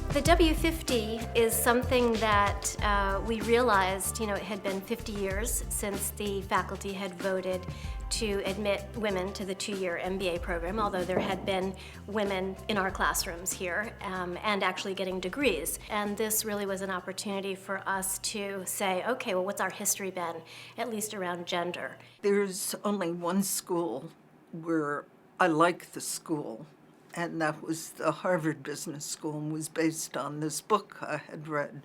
The W50 is something that we realized, it had been 50 years since the faculty had voted to admit women to the 2-year MBA program, although there had been women in our classrooms here and actually getting degrees. And this really was an opportunity for us to say, okay, well, what's our history been, at least around gender? There's only one school where I like the school, and that was the Harvard Business School, and was based on this book I had read.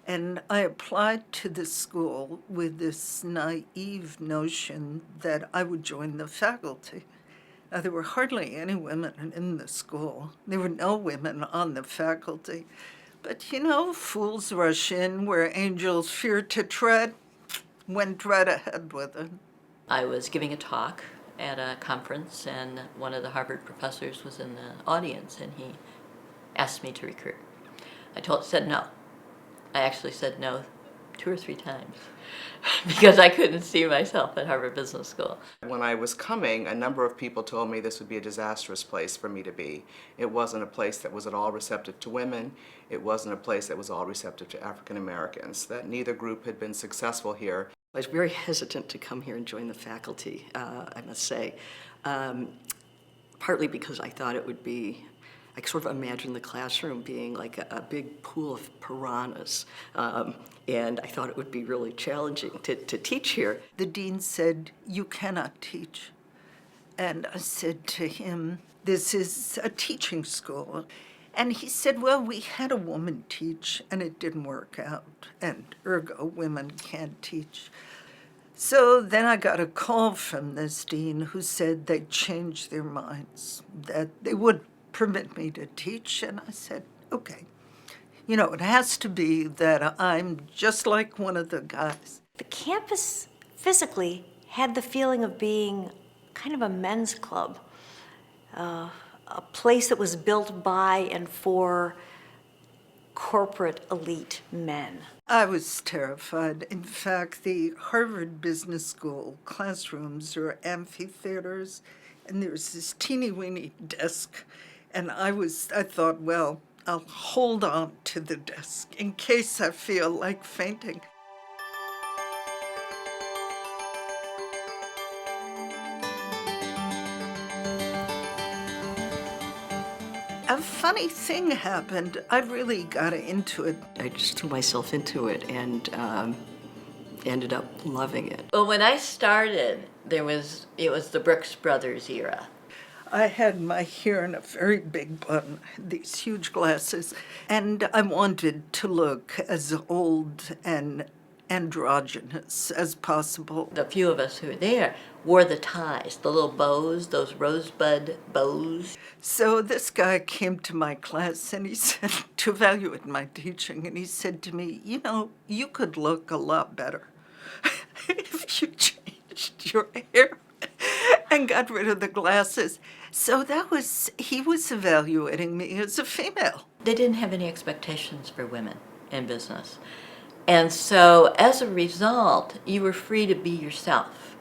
And I applied to the school with this naive notion that I would join the faculty. Now, there were hardly any women in the school. There were no women on the faculty. But fools rush in where angels fear to tread. Went right ahead with it. I was giving a talk at a conference, and one of the Harvard professors was in the audience, and he asked me to recruit. I said no. I actually said no 2 or 3 times because I couldn't see myself at Harvard Business School. When I was coming, a number of people told me this would be a disastrous place for me to be. It wasn't a place that was at all receptive to women. It wasn't a place that was all receptive to African Americans, that neither group had been successful here. I was very hesitant to come here and join the faculty, I must say, partly because I thought it would be, I sort of imagined the classroom being like a big pool of piranhas, and I thought it would be really challenging to teach here. The dean said, "You cannot teach." And I said to him, "This is a teaching school." And he said, "Well, we had a woman teach, and it didn't work out, and ergo, women can't teach." So then I got a call from this dean who said they'd changed their minds, that they would permit me to teach, and I said, okay. It has to be that I'm just like one of the guys. The campus physically had the feeling of being kind of a men's club, a place that was built by and for corporate elite men. I was terrified. In fact, the Harvard Business School classrooms are amphitheaters, and there's this teeny-weeny desk, and I thought, well, I'll hold on to the desk in case I feel like fainting. A funny thing happened. I really got into it. I just threw myself into it and ended up loving it. Well, when I started, it was the Brooks Brothers era. I had my hair in a very big bun, these huge glasses, and I wanted to look as old and androgynous as possible. The few of us who were there wore the ties, the little bows, those rosebud bows. So this guy came to my class and he said, to evaluate my teaching, and he said to me, you could look a lot better if you changed your hair and got rid of the glasses. So he was evaluating me as a female. They didn't have any expectations for women in business. And so as a result, you were free to be yourself.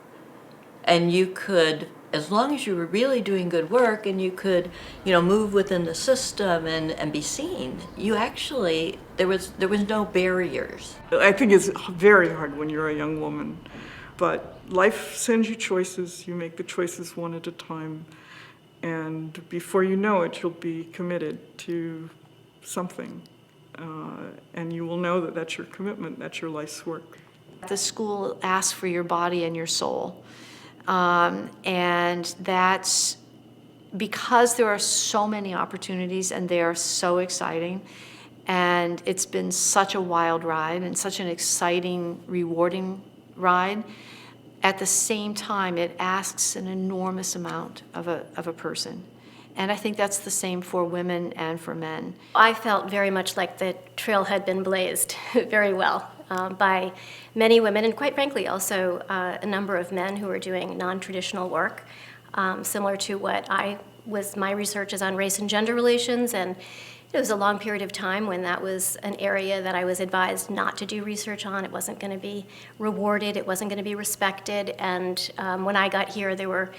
And you could, as long as you were really doing good work and you could, move within the system and be seen, you actually, there was no barriers. I think it's very hard when you're a young woman, but life sends you choices. You make the choices one at a time, and before you know it, you'll be committed to something. And you will know that that's your commitment, that's your life's work. The school asks for your body and your soul. And that's because there are so many opportunities and they are so exciting. And it's been such a wild ride and such an exciting, rewarding ride. At the same time, it asks an enormous amount of a person. And I think that's the same for women and for men. I felt very much like the trail had been blazed very well by many women, and quite frankly also a number of men who were doing non-traditional work, similar to what my research is on race and gender relations, and it was a long period of time when that was an area that I was advised not to do research on. It wasn't going to be rewarded, it wasn't going to be respected, and when I got here there were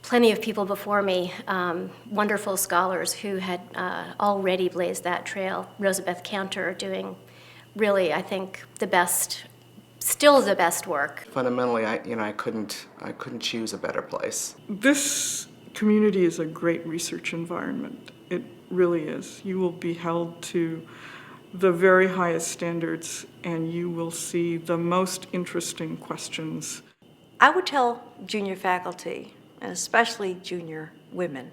plenty of people before me, wonderful scholars who had already blazed that trail. Rosabeth Cantor doing really, I think, still the best work. Fundamentally, I couldn't choose a better place. This community is a great research environment. It really is. You will be held to the very highest standards, and you will see the most interesting questions. I would tell junior faculty, and especially junior women,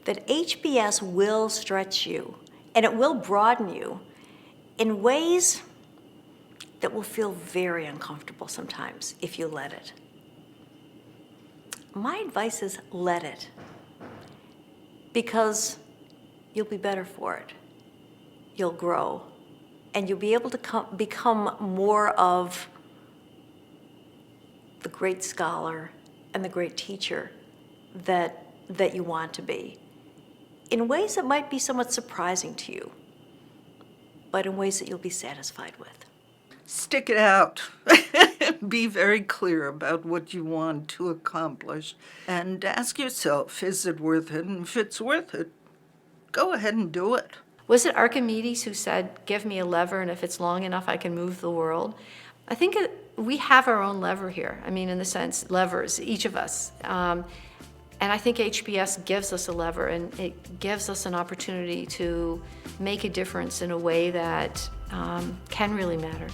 that HBS will stretch you, and it will broaden you in ways that will feel very uncomfortable sometimes if you let it. My advice is let it, because you'll be better for it. You'll grow, and you'll be able to become more of the great scholar and the great teacher that you want to be, in ways that might be somewhat surprising to you, but in ways that you'll be satisfied with. Stick it out. Be very clear about what you want to accomplish, and ask yourself, is it worth it? And if it's worth it, go ahead and do it. Was it Archimedes who said, give me a lever, and if it's long enough, I can move the world? I think we have our own lever here. I mean, in the sense, levers, each of us. And I think HBS gives us a lever, and it gives us an opportunity to make a difference in a way that can really matter.